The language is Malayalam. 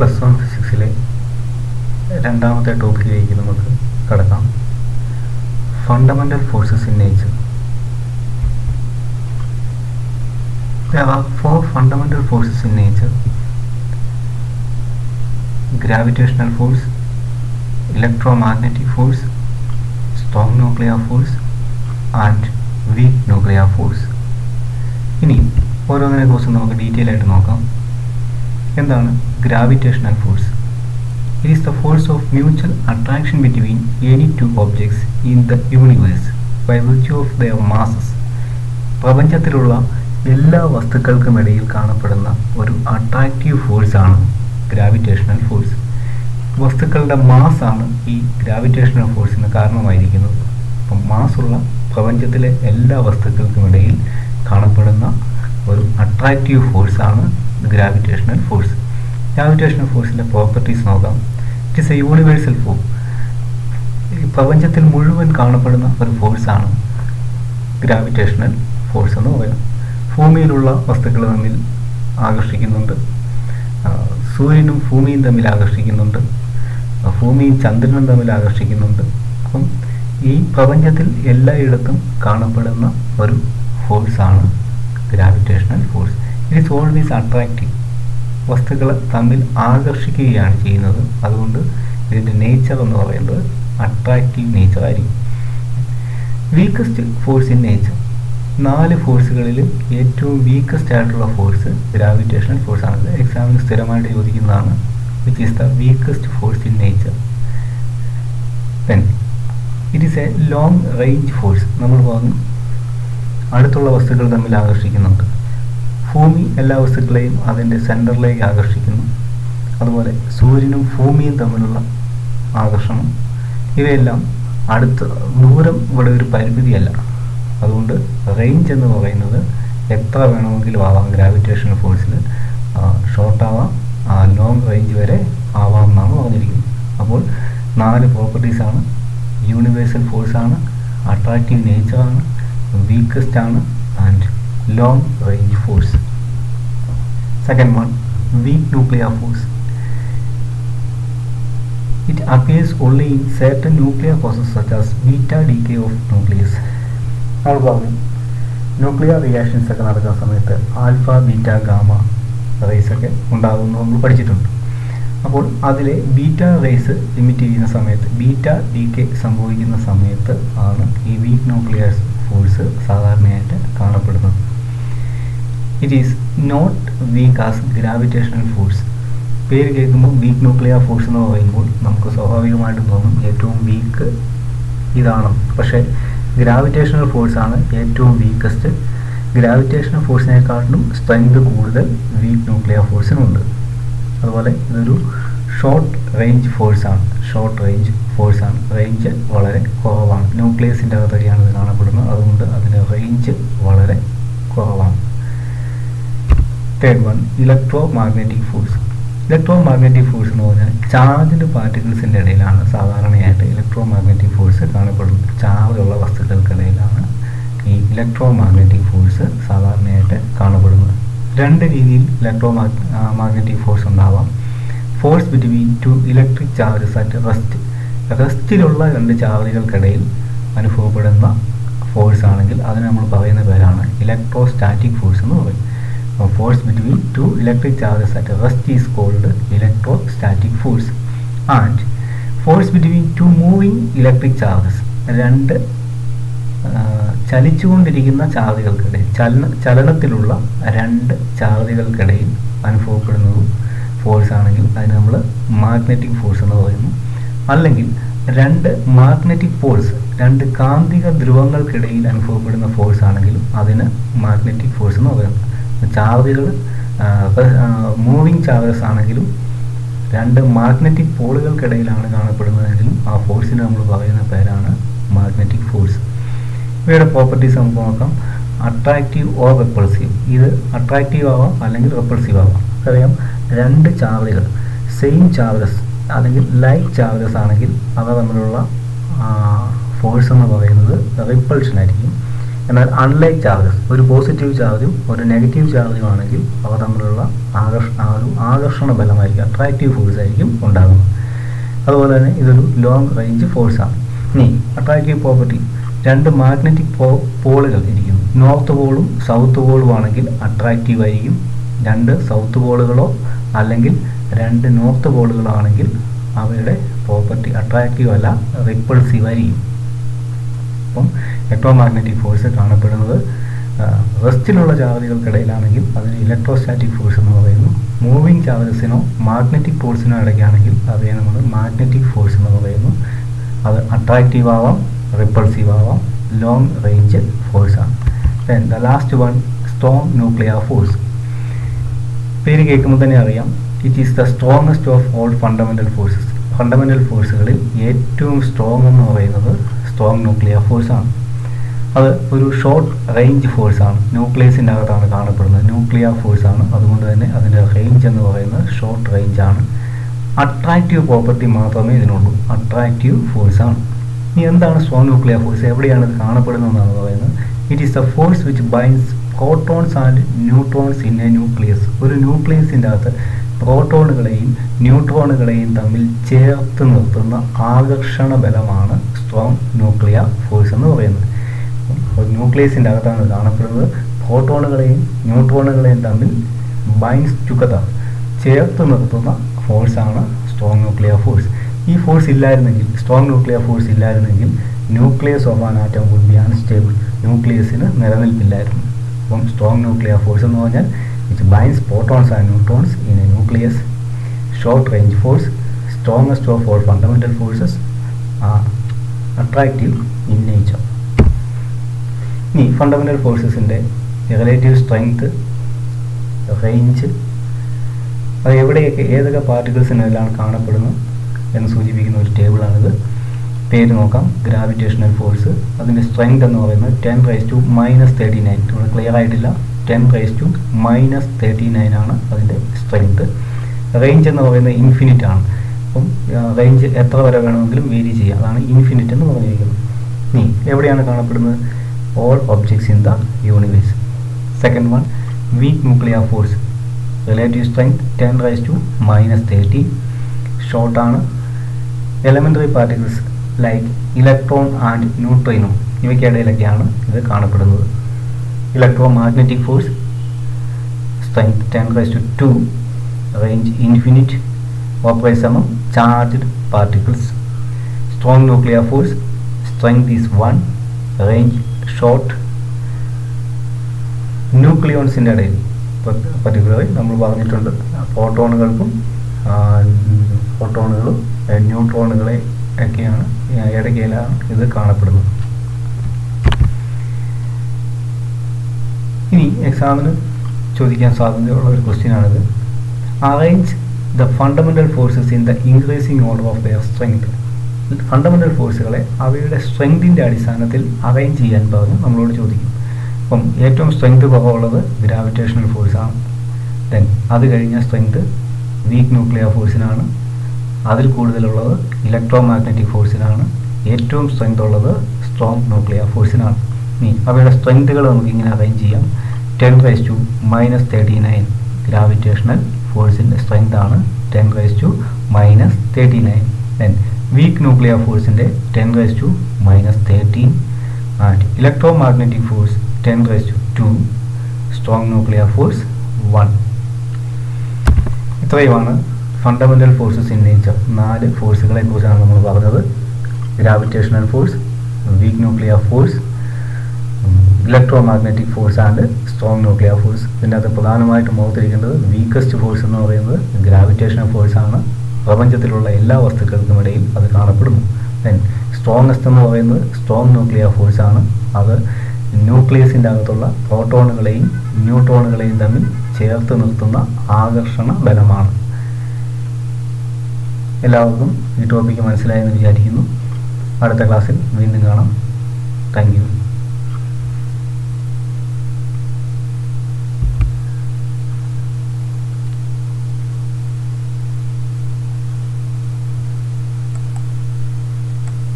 +1 ഫിസിക്സിലെ രണ്ടാമത്തെ ടോപ്പിക്കിലേക്ക് നമുക്ക് കടക്കാം. Fundamental forces in nature. There are 4 fundamental forces in nature: gravitational force, electromagnetic force, strong nuclear force and weak nuclear force. ഇനി ഓരോന്നിനെ കുറിച്ച് നമുക്ക് ഡീറ്റെയിൽ ആയിട്ട് നോക്കാം. എന്താണ് gravitational force? It is the force of mutual attraction between any two objects in the universe by virtue of their masses. പ്രപഞ്ചത്തിലുള്ള എല്ലാ വസ്തുക്കൾക്കുമിടയിൽ കാണപ്പെടുന്ന ഒരു അട്രാക്റ്റീവ് ഫോഴ്സാണ് ഗ്രാവിറ്റേഷണൽ ഫോഴ്സ്. വസ്തുക്കളുടെ മാസാണ് ഈ ഗ്രാവിറ്റേഷണൽ ഫോഴ്സിന് കാരണമായിരിക്കുന്നത്. അപ്പം മാസുള്ള പ്രപഞ്ചത്തിലെ എല്ലാ വസ്തുക്കൾക്കുമിടയിൽ കാണപ്പെടുന്ന ഒരു അട്രാക്റ്റീവ് ഫോഴ്സാണ് ഗ്രാവിറ്റേഷണൽ ഫോഴ്സ്. ഗ്രാവിറ്റേഷണൽ ഫോഴ്സിൻ്റെ പ്രോപ്പർട്ടീസ് നോക്കാം. It is a universal force. ഈ പ്രപഞ്ചത്തിൽ മുഴുവൻ കാണപ്പെടുന്ന ഒരു ഫോഴ്സാണ് ഗ്രാവിറ്റേഷണൽ ഫോഴ്സ് എന്ന് പറയുന്നത്. ഭൂമിയിലുള്ള വസ്തുക്കൾ തമ്മിൽ ആകർഷിക്കുന്നുണ്ട്, സൂര്യനും ഭൂമിയും തമ്മിൽ ആകർഷിക്കുന്നുണ്ട്, ഭൂമിയും ചന്ദ്രനും തമ്മിൽ ആകർഷിക്കുന്നുണ്ട്. അപ്പം ഈ പ്രപഞ്ചത്തിൽ എല്ലായിടത്തും കാണപ്പെടുന്ന ഒരു ഫോഴ്സാണ് gravitational force. It is always attractive. വസ്തുക്കളെ തമ്മിൽ ആകർഷിക്കുകയാണ് ചെയ്യുന്നത്. അതുകൊണ്ട് ഇതിൻ്റെ നേച്ചർ എന്ന് പറയുന്നത് അട്രാക്റ്റീവ് നേച്ചർ ആയിരിക്കും. Weakest force in nature. 4 ഫോഴ്സുകളിലും ഏറ്റവും വീക്കസ്റ്റ് ആയിട്ടുള്ള ഫോഴ്സ് ഗ്രാവിറ്റേഷണൽ ഫോഴ്സ് ആണ്. എക്സാമിന് സ്ഥിരമായിട്ട് ചോദിക്കുന്നതാണ്. Which is the weakest force in nature. Then it is A long range force. നമ്മൾ പറഞ്ഞു അടുത്തുള്ള വസ്തുക്കൾ തമ്മിൽ ആകർഷിക്കുന്നുണ്ട്. ഭൂമി എല്ലാ വസ്തുക്കളെയും അതിൻ്റെ സെൻറ്ററിലേക്ക് ആകർഷിക്കുന്നു. അതുപോലെ സൂര്യനും ഭൂമിയും തമ്മിലുള്ള ആകർഷണം, ഇവയെല്ലാം ദൂരം ഇവിടെ ഒരു പരിമിതിയല്ല. അതുകൊണ്ട് റേഞ്ച് എന്ന് പറയുന്നത് എത്ര വേണമെങ്കിലും ആവാം. ഗ്രാവിറ്റേഷണൽ ഫോഴ്സിൽ ഷോർട്ടാവാം, ലോങ് റേഞ്ച് വരെ ആവാം എന്നാണ് പറഞ്ഞിരിക്കുന്നത്. അപ്പോൾ 4 പ്രോപ്പർട്ടീസാണ്. യൂണിവേഴ്സൽ ഫോഴ്സാണ്, അട്രാക്റ്റീവ് നേച്ചറാണ്, വീക്കസ്റ്റ് ആണ് and long range force. Second one, weak nuclear force. It appears only in certain nuclear processes such as beta decay of nucleus. നമ്മൾ പറഞ്ഞു ന്യൂക്ലിയർ റിയാക്ഷൻസ് ഒക്കെ നടക്കുന്ന സമയത്ത് ആൽഫ, ബീറ്റ, ഗാമ റേസ് ഒക്കെ ഉണ്ടാകുമെന്ന് നമ്മൾ പഠിച്ചിട്ടുണ്ട്. അപ്പോൾ അതിലെ ബീറ്റ റേസ് എമിറ്റ് ചെയ്യുന്ന സമയത്ത്, ബീറ്റ ഡീകെ സംഭവിക്കുന്ന സമയത്ത് ആണ് ഈ വീക്ക് ന്യൂക്ലിയർ ഫോഴ്സ് സാധാരണയായിട്ട് കാണപ്പെടുന്നത്. It is not weak as gravitational force. പേര് കേൾക്കുമ്പോൾ വീക്ക് ന്യൂക്ലിയർ ഫോഴ്സ് എന്ന് പറയുമ്പോൾ നമുക്ക് സ്വാഭാവികമായിട്ടും തോന്നും ഏറ്റവും വീക്ക് ഇതാണ്. പക്ഷേ ഗ്രാവിറ്റേഷണൽ ഫോഴ്സാണ് ഏറ്റവും വീക്കസ്റ്റ്. ഗ്രാവിറ്റേഷണൽ ഫോഴ്സിനെക്കാട്ടിലും സ്ട്രെങ്ത് കൂടുതൽ വീക്ക് ന്യൂക്ലിയർ ഫോഴ്സിനുണ്ട്. അതുപോലെ ഇതൊരു ഷോർട്ട് റേഞ്ച് ഫോഴ്സാണ്. റേഞ്ച് വളരെ കുറവാണ്. ന്യൂക്ലിയസിൻ്റെ അകത്തൊക്കെയാണ് ഇത് കാണപ്പെടുന്നത്. അതുകൊണ്ട് അതിൻ്റെ റേഞ്ച് വളരെ കുറവാണ്. Third one, electro magnetic force. Electromagnetic force എന്ന് പറഞ്ഞാൽ ചാർജ്ഡ് പാർട്ടിക്കിൾസിൻ്റെ ഇടയിലാണ് സാധാരണയായിട്ട് ഇലക്ട്രോ മാഗ്നറ്റിക് ഫോഴ്സ് കാണപ്പെടുന്നത്. ചാർജുള്ള വസ്തുക്കൾക്കിടയിലാണ് ഈ ഇലക്ട്രോ മാഗ്നറ്റിക് ഫോഴ്സ് സാധാരണയായിട്ട് കാണപ്പെടുന്നത്. 2 രീതിയിൽ ഇലക്ട്രോ മാഗ്നറ്റിക് ഫോഴ്സ് ഉണ്ടാവാം. Force between 2 electric charges at rest. റെസ്റ്റിലുള്ള 2 ചാർജുകൾക്കിടയിൽ അനുഭവപ്പെടുന്ന ഫോഴ്സ് ആണെങ്കിൽ അതിന് നമ്മൾ പറയുന്ന പേരാണ് ഇലക്ട്രോസ്റ്റാറ്റിക് ഫോഴ്സ് എന്ന് പറയും. Force between 2 electric charges at rest is called electrostatic force. And force between 2 moving electric charges. 2 ചലിച്ചുകൊണ്ടിരിക്കുന്ന ചാർജുകൾക്കിടയിൽ, ചലനത്തിലുള്ള 2 ചാർജുകൾക്കിടയിൽ അനുഭവപ്പെടുന്നതും force ആണെങ്കിൽ അതിന് നമ്മൾ മാഗ്നറ്റിക് ഫോഴ്സ് എന്ന് പറയുന്നു. അല്ലെങ്കിൽ 2 മാഗ്നറ്റിക് പോൾസ്, 2 കാന്തിക ധ്രുവങ്ങൾക്കിടയിൽ അനുഭവപ്പെടുന്ന ഫോഴ്സ് ആണെങ്കിലും അതിന് മാഗ്നറ്റിക് ഫോഴ്സ് എന്ന് പറയുന്നു. ചാർജുകൾ മൂവിങ് ചാർജസ് ആണെങ്കിലും 2 മാഗ്നറ്റിക് പോളുകൾക്കിടയിലാണ് കാണപ്പെടുന്നതെങ്കിലും ആ ഫോഴ്സിന് നമ്മൾ പറയുന്ന പേരാണ് മാഗ്നറ്റിക് ഫോഴ്സ്. ഇവയുടെ പ്രോപ്പർട്ടീസ് നമുക്ക് നോക്കാം. Attractive or repulsive. ഇത് അട്രാക്റ്റീവ് ആവാം അല്ലെങ്കിൽ റെപ്പൾസീവ് ആവാം. അറിയാം 2 ചാർജുകൾ സെയിം ചാർജസ് അല്ലെങ്കിൽ ലൈക്ക് ചാർജസ് ആണെങ്കിൽ അവ തമ്മിലുള്ള ഫോഴ്സ് എന്ന് പറയുന്നത് റിപ്പൾഷൻ ആയിരിക്കും. എന്നാൽ അൺലൈക്ക് ചാർജസ്, ഒരു പോസിറ്റീവ് ചാർജും ഒരു നെഗറ്റീവ് ചാർജും ആണെങ്കിൽ അവ തമ്മിലുള്ള ആകർഷണ ബലമായിരിക്കും, അട്രാക്റ്റീവ് ഫോഴ്സ് ആയിരിക്കും ഉണ്ടാകുന്നത്. അതുപോലെ തന്നെ ഇതൊരു ലോങ് റേഞ്ച് ഫോഴ്സാണ്. ഇനി അട്രാക്റ്റീവ് പ്രോപ്പർട്ടി, രണ്ട് മാഗ്നറ്റിക് പോളുകൾ ഇരിക്കുന്നു. നോർത്ത് പോളും സൗത്ത് പോളും ആണെങ്കിൽ അട്രാക്റ്റീവ് ആയിരിക്കും. രണ്ട് സൗത്ത് പോളുകളോ അല്ലെങ്കിൽ രണ്ട് നോർത്ത് പോളുകളോ ആണെങ്കിൽ അവയുടെ പ്രോപ്പർട്ടി അട്രാക്റ്റീവ് അല്ല, റിപ്പൾസീവ് ആയിരിക്കും. അപ്പം ഇലക്ട്രോമാഗ്നറ്റിക് ഫോഴ്സ് കാണപ്പെടുന്നത് റെസ്റ്റിലുള്ള ചാർജുകൾക്കിടയിലാണെങ്കിൽ അതിന് ഇലക്ട്രോസ്റ്റാറ്റിക് ഫോഴ്സ് എന്ന് പറയുന്നു. മൂവിങ് ചാർജസിനോ മാഗ്നറ്റിക് ഫോഴ്സിനോ ഇടയ്ക്കാണെങ്കിൽ അവയെ നമ്മൾ മാഗ്നറ്റിക് ഫോഴ്സ് എന്ന് പറയുന്നു. അത് അട്രാക്റ്റീവ് ആവാം, റിപ്പൾസീവ് ആവാം, ലോങ് റേഞ്ച് ഫോഴ്സാണ്. Then the last one, strong nuclear force. പേര് കേൾക്കുമ്പോൾ തന്നെ അറിയാം, it is the strongest of all fundamental forces. Fundamental ഫോഴ്സുകളിൽ ഏറ്റവും സ്ട്രോങ് എന്ന് പറയുന്നത് സ്ട്രോങ് ന്യൂക്ലിയർ ഫോഴ്സാണ്. അത് ഒരു ഷോർട്ട് റേഞ്ച് ഫോഴ്സാണ്, ന്യൂക്ലിയസിൻ്റെ അകത്താണ് കാണപ്പെടുന്നത്, ന്യൂക്ലിയർ ഫോഴ്സാണ്. അതുകൊണ്ട് തന്നെ അതിൻ്റെ റേഞ്ച് എന്ന് പറയുന്നത് ഷോർട്ട് റേഞ്ചാണ്. അട്രാക്റ്റീവ് പ്രോപ്പർട്ടി മാത്രമേ ഇതിനുള്ളൂ, അട്രാക്റ്റീവ് ഫോഴ്സാണ്. ഇനി എന്താണ് സ്ട്രോങ് ന്യൂക്ലിയർ ഫോഴ്സ്, എവിടെയാണ് ഇത് കാണപ്പെടുന്നതെന്നാണ് പറയുന്നത്. It is the force which binds protons and neutrons in a nucleus. ഒരു ന്യൂക്ലിയസിൻ്റെ അകത്ത് പ്രോട്ടോണുകളെയും ന്യൂട്രോണുകളെയും തമ്മിൽ ചേർത്ത് നിർത്തുന്ന ആകർഷണ ബലമാണ് സ്ട്രോങ് ന്യൂക്ലിയർ ഫോഴ്സ് എന്ന് പറയുന്നത്. ഒരു ന്യൂക്ലിയസിൻ്റെ അകത്താണ് കാണപ്പെടുന്നത്. പ്രോട്ടോണുകളെയും ന്യൂട്രോണുകളെയും തമ്മിൽ ബൈൻഡ്സ് ടുഗദർ, ചേർത്ത് നിർത്തുന്ന ഫോഴ്സാണ് സ്ട്രോങ് ന്യൂക്ലിയർ ഫോഴ്സ്. ഈ ഫോഴ്സ് ഇല്ലായിരുന്നെങ്കിൽ, സ്ട്രോങ് ന്യൂക്ലിയർ ഫോഴ്സ് ഇല്ലായിരുന്നെങ്കിൽ nucleus of an atom would be unstable, ന്യൂക്ലിയസിന് നിലനിൽപ്പില്ലായിരുന്നു. അപ്പം സ്ട്രോങ് ന്യൂക്ലിയർ ഫോഴ്സ് എന്ന് പറഞ്ഞാൽ it binds protons and neutrons in a nucleus, short range force, strongest of all fundamental forces, attractive in nature. ഇനി ഫണ്ടമെൻ്റൽ ഫോഴ്സസിൻ്റെ റിലേറ്റീവ് സ്ട്രെങ്ത്, റേഞ്ച്, അത് എവിടെയൊക്കെ ഏതൊക്കെ പാർട്ടിക്കിൾസിനെല്ലാം കാണപ്പെടുന്നു എന്ന് സൂചിപ്പിക്കുന്ന ഒരു ടേബിളാണിത്. പേര് നോക്കാം. ഗ്രാവിറ്റേഷണൽ ഫോഴ്സ്, അതിൻ്റെ സ്ട്രെങ്ത് എന്ന് പറയുന്നത് 10⁻⁻39. ഇവിടെ ക്ലിയർ ആയിട്ടില്ല. 10⁻⁻39 ആണ് അതിൻ്റെ സ്ട്രെങ്ത്. റേഞ്ച് എന്ന് പറയുന്നത് ഇൻഫിനിറ്റ് ആണ്. അപ്പം റേഞ്ച് എത്ര വരെ വേണമെങ്കിലും വേരി ചെയ്യാം, അതാണ് ഇൻഫിനിറ്റ് എന്ന് പറഞ്ഞിരിക്കുന്നത്. ഇനി എവിടെയാണ് കാണപ്പെടുന്നത്? All objects in the universe. Second one, weak nuclear force, relative strength 10⁻30. ഷോർട്ടാണ്. Elementary particles like electron and neutrino ഇവയ്ക്കിടയിലൊക്കെയാണ് ഇത് കാണപ്പെടുന്നത്. Electromagnetic force, strength 10⁻², range infinite, operate സമം charged particles. Strong nuclear force, strength is 1, range short. ന്യൂക്ലിയോൺസിൻ്റെ ഇടയിൽ പർട്ടിക്കുലറായി നമ്മൾ പറഞ്ഞിട്ടുണ്ട്, പ്രോട്ടോണുകളും ന്യൂട്രോണുകളെ ഒക്കെയാണ് ഇടയ്ക്കിലാണ് ഇത് കാണപ്പെടുന്നത്. ഇനി എക്സാമിന് ചോദിക്കാൻ സാധ്യതയുള്ള ഒരു ക്വസ്റ്റ്യനാണിത്. Arrange the fundamental forces in the increasing order of their strength. Fundamental ഫോഴ്സുകളെ അവയുടെ സ്ട്രെങ്തിൻ്റെ അടിസ്ഥാനത്തിൽ അറേഞ്ച് ചെയ്യാൻ പറഞ്ഞ് നമ്മളോട് ചോദിക്കും. അപ്പം ഏറ്റവും സ്ട്രെങ്ത് കുറവുള്ളത് ഗ്രാവിറ്റേഷണൽ ഫോഴ്സാണ്. ദെൻ അത് കഴിഞ്ഞ സ്ട്രെങ്ത് വീക്ക് ന്യൂക്ലിയർ ഫോഴ്സിനാണ്. അതിൽ കൂടുതലുള്ളത് ഇലക്ട്രോ മാഗ്നറ്റിക് ഫോഴ്സിനാണ്. ഏറ്റവും സ്ട്രെങ്ത് ഉള്ളത് സ്ട്രോങ് ന്യൂക്ലിയർ ഫോഴ്സിനാണ്. ഇനി അവയുടെ സ്ട്രെങ്തുകൾ നമുക്ക് ഇങ്ങനെ അറേഞ്ച് ചെയ്യാം. 10⁻39 ഗ്രാവിറ്റേഷണൽ ഫോഴ്സിൻ്റെ സ്ട്രെങ്ത് ആണ് 10⁻39. ദെൻ വീക്ക് ന്യൂക്ലിയർ ഫോഴ്സിൻ്റെ 10⁻13 and electromagnetic force 10⁻2, strong nuclear force 1. ഇത്രയുമാണ് ഫണ്ടമെൻ്റൽ ഫോഴ്സസ് ഇൻ നേച്ചർ. 4 ഫോഴ്സുകളെ കുറിച്ചാണ് നമ്മൾ പറഞ്ഞത്. Gravitational force, weak nuclear force, electromagnetic force and strong nuclear force. ഇതിൻ്റെ അകത്ത് പ്രധാനമായിട്ടും ഓർത്തിരിക്കേണ്ടത് വീക്കസ്റ്റ് ഫോഴ്സ് എന്ന് പറയുന്നത് ഗ്രാവിറ്റേഷണൽ ഫോഴ്സാണ്. പ്രപഞ്ചത്തിലുള്ള എല്ലാ വസ്തുക്കൾക്കും ഇടയിൽ അത് കാണപ്പെടുന്നു. ദെൻ സ്ട്രോങ്ങസ്റ്റ് എന്ന് പറയുന്നത് സ്ട്രോങ് ന്യൂക്ലിയർ ഫോഴ്സാണ്. അത് ന്യൂക്ലിയസിൻ്റെ അകത്തുള്ള പ്രോട്ടോണുകളെയും ന്യൂട്രോണുകളെയും തമ്മിൽ ചേർത്ത് നിർത്തുന്ന ആകർഷണ ബലമാണ്. എല്ലാവർക്കും ഈ ടോപ്പിക്ക് മനസ്സിലായെന്ന് വിചാരിക്കുന്നു. അടുത്ത ക്ലാസ്സിൽ വീണ്ടും കാണാം. Thank you.